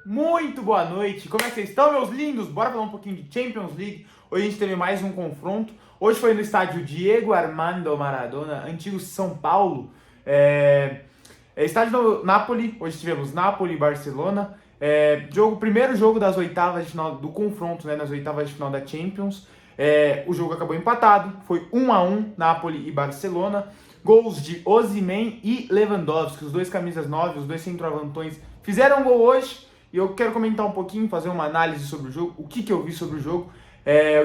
Muito boa noite, como é que vocês estão, meus lindos? Bora falar um pouquinho de Champions League. Hoje a gente teve mais um confronto. Hoje foi no estádio Diego Armando Maradona, antigo São Paulo. Estádio do Napoli. Hoje tivemos Napoli e Barcelona. Primeiro jogo das oitavas de final do confronto, né, nas oitavas de final da Champions. O jogo acabou empatado, foi 1-1, Napoli e Barcelona. Gols de Osimhen e Lewandowski, os dois camisas 9, os dois centroavantões fizeram gol hoje. E eu quero comentar um pouquinho, fazer uma análise sobre o jogo, o que eu vi sobre o jogo,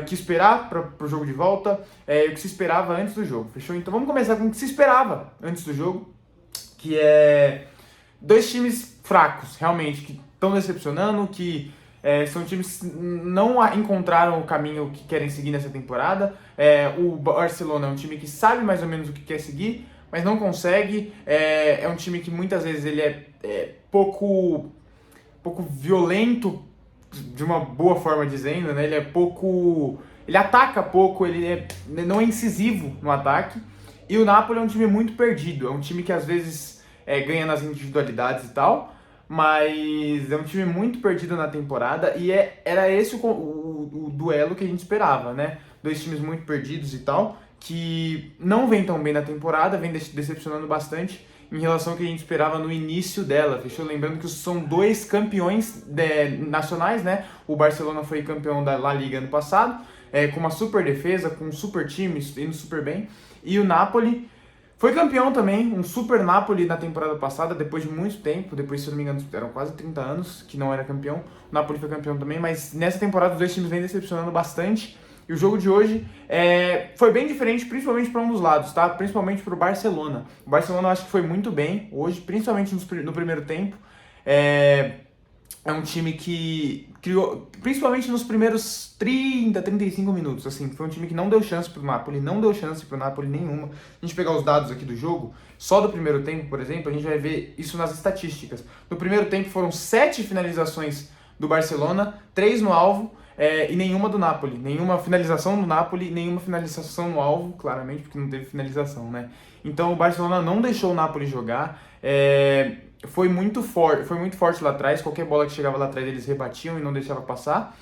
o que esperar para o jogo de volta, o que se esperava antes do jogo, fechou? Então vamos começar com o que se esperava antes do jogo, que é dois times fracos, realmente, que estão decepcionando, que são times que não encontraram o caminho que querem seguir nessa temporada. O Barcelona é um time que sabe mais ou menos o que quer seguir, mas não consegue. É um time que muitas vezes ele é pouco violento, de uma boa forma dizendo, né? Ele ataca pouco, ele não é incisivo no ataque. E o Napoli é um time muito perdido, é um time que às vezes ganha nas individualidades e tal, mas é um time muito perdido na temporada e era esse o duelo que a gente esperava, né? Dois times muito perdidos e tal, que não vem tão bem na temporada, vem decepcionando bastante em relação ao que a gente esperava no início dela, fechou? Lembrando que são dois campeões nacionais, né? O Barcelona foi campeão da La Liga ano passado, com uma super defesa, com um super time, indo super bem, e o Napoli foi campeão também, um super Napoli na temporada passada, depois de muito tempo, depois, se eu não me engano, eram quase 30 anos que não era campeão. O Napoli foi campeão também, mas nessa temporada os dois times vêm decepcionando bastante. E o jogo de hoje foi bem diferente, principalmente para um dos lados, tá? Principalmente para o Barcelona. O Barcelona eu acho que foi muito bem hoje, principalmente no primeiro tempo. É um time que criou, principalmente nos primeiros 30, 35 minutos, assim, foi um time que não deu chance pro Napoli, nenhuma. A gente pegar os dados aqui do jogo, só do primeiro tempo, por exemplo, a gente vai ver isso nas estatísticas. No primeiro tempo foram 7 finalizações do Barcelona, 3 no alvo, e nenhuma do Napoli. Nenhuma finalização do Napoli, nenhuma finalização no alvo, claramente, porque não teve finalização, né? Então o Barcelona não deixou o Napoli jogar, foi muito forte lá atrás, qualquer bola que chegava lá atrás eles rebatiam e não deixavam passar.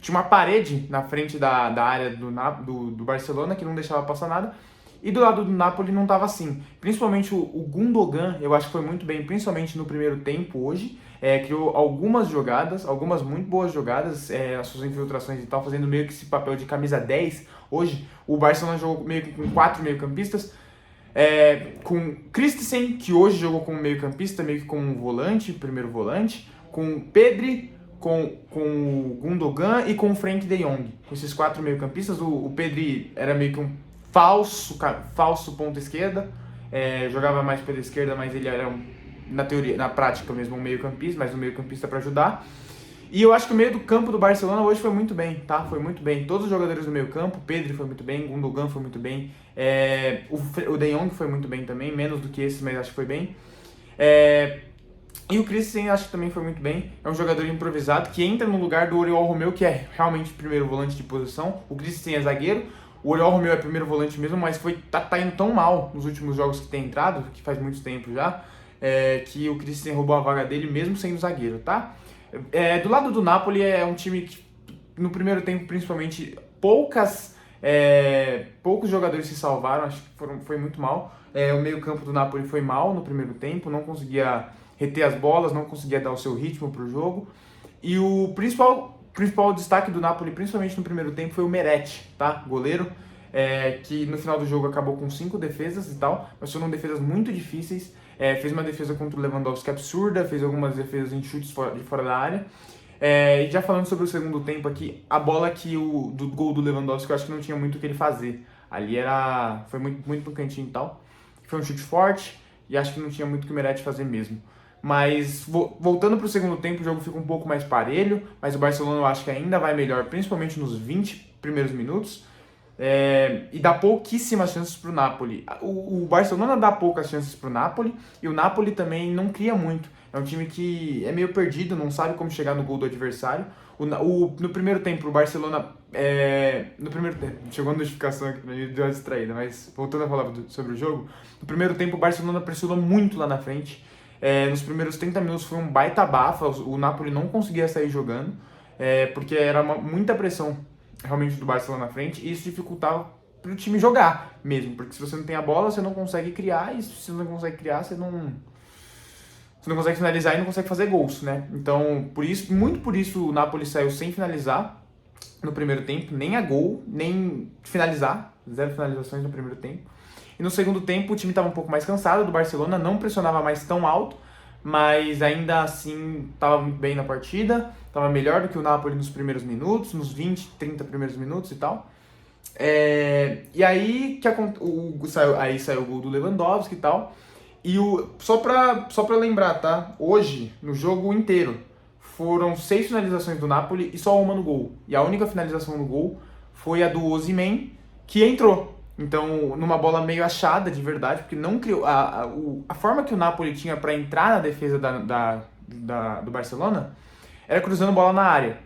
Tinha uma parede na frente da área do Barcelona que não deixava passar nada. E do lado do Napoli não estava assim. Principalmente o Gundogan, eu acho que foi muito bem, principalmente no primeiro tempo hoje. Criou algumas jogadas, algumas muito boas jogadas, as suas infiltrações e tal, fazendo meio que esse papel de camisa 10. Hoje o Barcelona jogou meio que com 4 meio-campistas. Com Christensen, que hoje jogou como meio-campista, meio que como um volante, primeiro volante, com Pedri, com o Gundogan e com o Frenkie de Jong. Com esses 4 meio-campistas, o Pedri era meio que um falso ponta esquerda, jogava mais pela esquerda, mas ele era, na teoria, na prática mesmo, um meio-campista, mas um meio-campista para ajudar. E eu acho que o meio do campo do Barcelona hoje foi muito bem, tá? Foi muito bem. Todos os jogadores do meio campo, Pedri foi muito bem, Gundogan foi muito bem, o De Jong foi muito bem também, menos do que esses, mas acho que foi bem. E o Christensen acho que também foi muito bem. É um jogador improvisado que entra no lugar do Oriol Romeu, que é realmente primeiro volante de posição. O Christensen é zagueiro, o Oriol Romeu é primeiro volante mesmo, mas tá indo tão mal nos últimos jogos que tem entrado, que faz muito tempo já, que o Christensen roubou a vaga dele mesmo sendo zagueiro, tá? Do lado do Napoli é um time que no primeiro tempo principalmente poucos jogadores se salvaram, acho que foi muito mal. O meio campo do Napoli foi mal no primeiro tempo, não conseguia reter as bolas, não conseguia dar o seu ritmo para o jogo. E o principal destaque do Napoli, principalmente no primeiro tempo, foi o Meret, tá? Goleiro, que no final do jogo acabou com 5 defesas e tal, mas foram defesas muito difíceis. Fez uma defesa contra o Lewandowski absurda, fez algumas defesas em chutes de fora da área. E já falando sobre o segundo tempo aqui, a bola do gol do Lewandowski, eu acho que não tinha muito o que ele fazer. Ali foi muito no cantinho e tal. Foi um chute forte e acho que não tinha muito o que o Meret fazer mesmo. Mas voltando para o segundo tempo, o jogo fica um pouco mais parelho, mas o Barcelona eu acho que ainda vai melhor, principalmente nos 20 primeiros minutos. E dá pouquíssimas chances para o Napoli. O Barcelona dá poucas chances para o Napoli e o Napoli também não cria muito. É um time que é meio perdido, não sabe como chegar no gol do adversário. No primeiro tempo, o Barcelona... chegou a notificação aqui, me deu uma distraída, mas voltando a falar sobre o jogo, no primeiro tempo o Barcelona pressionou muito lá na frente. Nos primeiros 30 minutos foi um baita bafa, o Napoli não conseguia sair jogando, porque era muita pressão realmente do Barcelona na frente, e isso dificultava para o time jogar mesmo, porque se você não tem a bola, você não consegue criar, e se você não consegue criar, você não consegue finalizar e não consegue fazer gols, né? Então, muito por isso o Napoli saiu sem finalizar no primeiro tempo, nem a gol, nem finalizar, 0 finalizações no primeiro tempo. E no segundo tempo o time estava um pouco mais cansado do Barcelona, não pressionava mais tão alto, mas ainda assim estava muito bem na partida, estava melhor do que o Napoli nos primeiros minutos, nos 20, 30 primeiros minutos e tal. E aí saiu o gol do Lewandowski e tal. E só pra lembrar, tá? Hoje, no jogo inteiro, foram 6 finalizações do Napoli e só uma no gol. E a única finalização no gol foi a do Osimhen, que entrou. Então, numa bola meio achada, de verdade, porque não criou... A forma que o Napoli tinha para entrar na defesa do Barcelona era cruzando bola na área.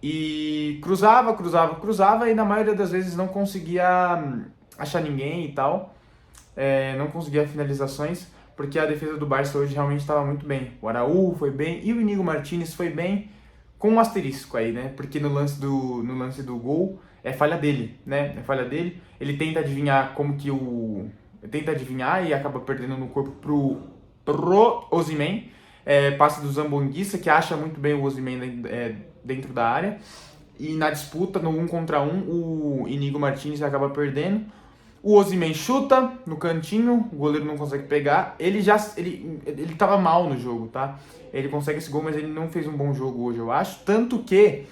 E cruzava, e na maioria das vezes não conseguia achar ninguém e tal. Não conseguia finalizações, porque a defesa do Barça hoje realmente estava muito bem. O Araújo foi bem e o Íñigo Martínez foi bem, com um asterisco aí, né? Porque no lance do gol é falha dele, né? É falha dele. Ele tenta adivinhar tenta adivinhar e acaba perdendo no corpo pro Osimhen. Passe do Zambuanguissa, que acha muito bem o Osimhen dentro da área. E na disputa, no 1 contra 1, o Íñigo Martínez acaba perdendo. O Osimhen chuta no cantinho, o goleiro não consegue pegar. Ele tava mal no jogo, tá? Ele consegue esse gol, mas ele não fez um bom jogo hoje, eu acho. Tanto que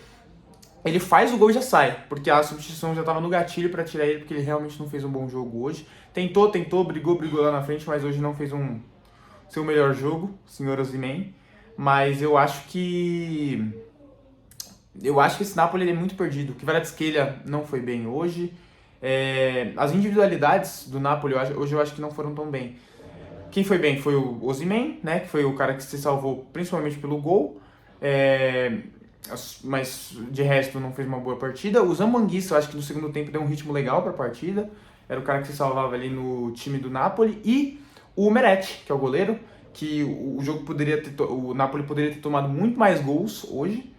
ele faz o gol e já sai, porque a substituição já tava no gatilho pra tirar ele, porque ele realmente não fez um bom jogo hoje. Tentou, brigou lá na frente, mas hoje não fez seu melhor jogo, senhor Osimhen. Mas eu acho que esse Napoli é muito perdido. O Kvaratskhelia não foi bem hoje. As individualidades do Napoli hoje eu acho que não foram tão bem. Quem foi bem foi o Osimhen, né, que foi o cara que se salvou principalmente pelo gol, mas de resto não fez uma boa partida. O Zambuanguissa, eu acho que no segundo tempo deu um ritmo legal para a partida, era o cara que se salvava ali no time do Napoli. E o Meret, que é o goleiro, que o Napoli poderia ter tomado muito mais gols hoje,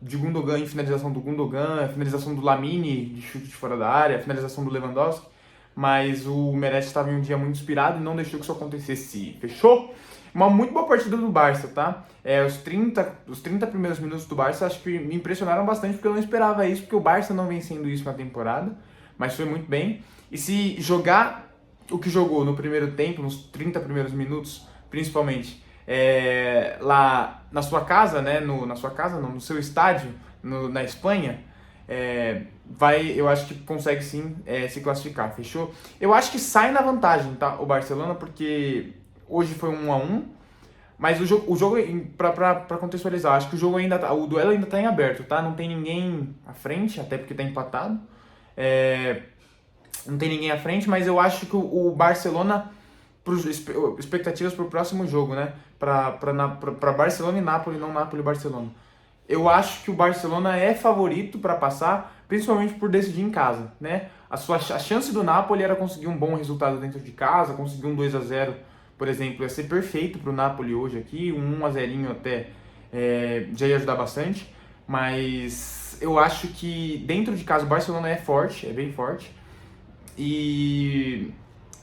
de Gundogan, em finalização do Gundogan, finalização do Lamine de chute de fora da área, finalização do Lewandowski, mas o Meret estava em um dia muito inspirado e não deixou que isso acontecesse. Fechou? Uma muito boa partida do Barça, tá? Os 30 primeiros minutos do Barça acho que me impressionaram bastante, porque eu não esperava isso, porque o Barça não vem sendo isso na temporada, mas foi muito bem. E se jogar o que jogou no primeiro tempo, nos 30 primeiros minutos, principalmente, lá na sua casa, né? No seu estádio, na Espanha, eu acho que consegue sim se classificar, fechou? Eu acho que sai na vantagem, tá? O Barcelona, porque hoje foi 1-1, mas o jogo pra contextualizar, acho que o duelo ainda tá em aberto, tá? Não tem ninguém à frente, até porque tá empatado. Não tem ninguém à frente, mas eu acho que o Barcelona, expectativas para o próximo jogo, né? Para Barcelona e Napoli, não Napoli e Barcelona. Eu acho que o Barcelona é favorito para passar, principalmente por decidir em casa, né? A chance do Napoli era conseguir um bom resultado dentro de casa, conseguir um 2-0, por exemplo, ia ser perfeito para o Napoli hoje aqui, um 1-0 até já ia ajudar bastante, mas eu acho que dentro de casa o Barcelona é forte, é bem forte, e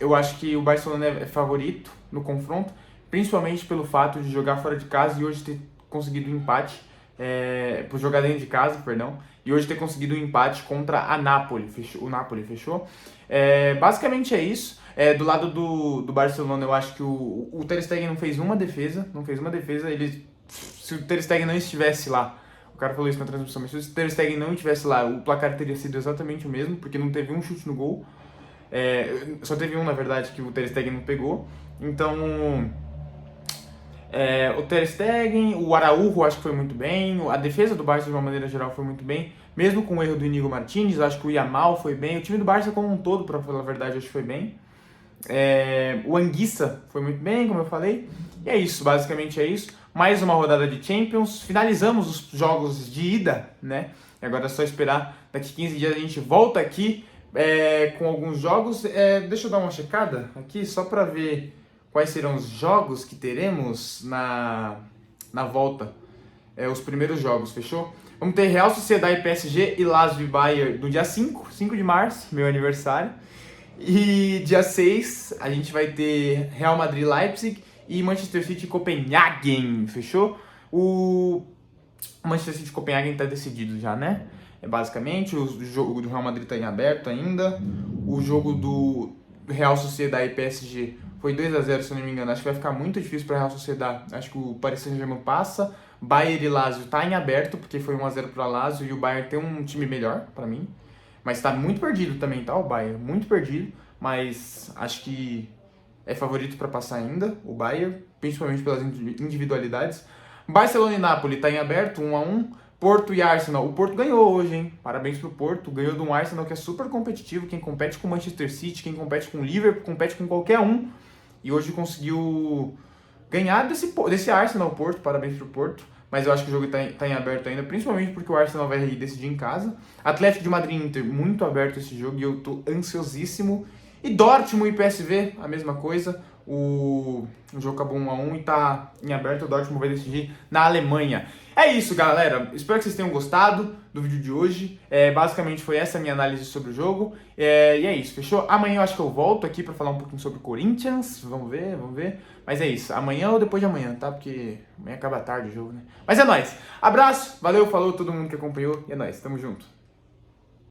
eu acho que o Barcelona é favorito no confronto, principalmente pelo fato de jogar fora de casa e hoje ter conseguido um empate, por jogar dentro de casa, perdão, e hoje ter conseguido um empate contra o Napoli, fechou? Basicamente é isso. Do lado do Barcelona, eu acho que o Ter Stegen não fez uma defesa, se o Ter Stegen não estivesse lá, o cara falou isso na transmissão, mas se o Ter Stegen não estivesse lá, o placar teria sido exatamente o mesmo, porque não teve um chute no gol. Só teve um, na verdade, que o Ter Stegen não pegou. Então, o Ter Stegen, o Araújo acho que foi muito bem, a defesa do Barça de uma maneira geral foi muito bem, mesmo com o erro do Íñigo Martínez, acho que o Yamal foi bem, o time do Barça como um todo, pra falar a verdade, acho que foi bem. O Anguissa foi muito bem, como eu falei, e é isso, basicamente é isso. Mais uma rodada de Champions, finalizamos os jogos de ida, né? E agora é só esperar, daqui 15 dias a gente volta aqui com alguns jogos. Deixa eu dar uma checada aqui, só pra ver quais serão os jogos que teremos na volta. Os primeiros jogos, fechou? Vamos ter Real Sociedade e PSG e Lazio e Bayern no dia 5 de março, meu aniversário. E dia 6 a gente vai ter Real Madrid Leipzig e Manchester City e Copenhagen, fechou? O Manchester City e Copenhagen tá decidido já, né? Basicamente, o jogo do Real Madrid tá em aberto ainda. O jogo do Real Sociedade e PSG foi 2-0, se eu não me engano. Acho que vai ficar muito difícil para Real Sociedade. Acho que o Paris Saint-Germain passa. Bayern e Lazio tá em aberto, porque foi 1-0 para Lazio e o Bayern tem um time melhor, para mim. Mas tá muito perdido também, tá? O Bayern, muito perdido. Mas acho que é favorito para passar ainda, o Bayern, principalmente pelas individualidades. Barcelona e Napoli tá em aberto, 1-1. Porto e Arsenal. O Porto ganhou hoje, hein? Parabéns pro Porto. Ganhou de um Arsenal que é super competitivo. Quem compete com o Manchester City, quem compete com o Liverpool, compete com qualquer um. E hoje conseguiu ganhar desse Arsenal, o Porto. Parabéns pro Porto. Mas eu acho que o jogo tá em aberto ainda, principalmente porque o Arsenal vai decidir em casa. Atlético de Madrid e Inter, muito aberto esse jogo e eu tô ansiosíssimo. E Dortmund e PSV, a mesma coisa. O jogo acabou 1-1 e tá em aberto. O Dortmund vai decidir na Alemanha. É isso, galera. Espero que vocês tenham gostado do vídeo de hoje. Basicamente foi essa a minha análise sobre o jogo. E é isso, fechou? Amanhã eu acho que eu volto aqui pra falar um pouquinho sobre o Corinthians. Vamos ver. Mas é isso. Amanhã ou depois de amanhã, tá? Porque amanhã acaba tarde o jogo, né? Mas é nóis. Abraço, valeu, falou todo mundo que acompanhou. E é nóis, tamo junto.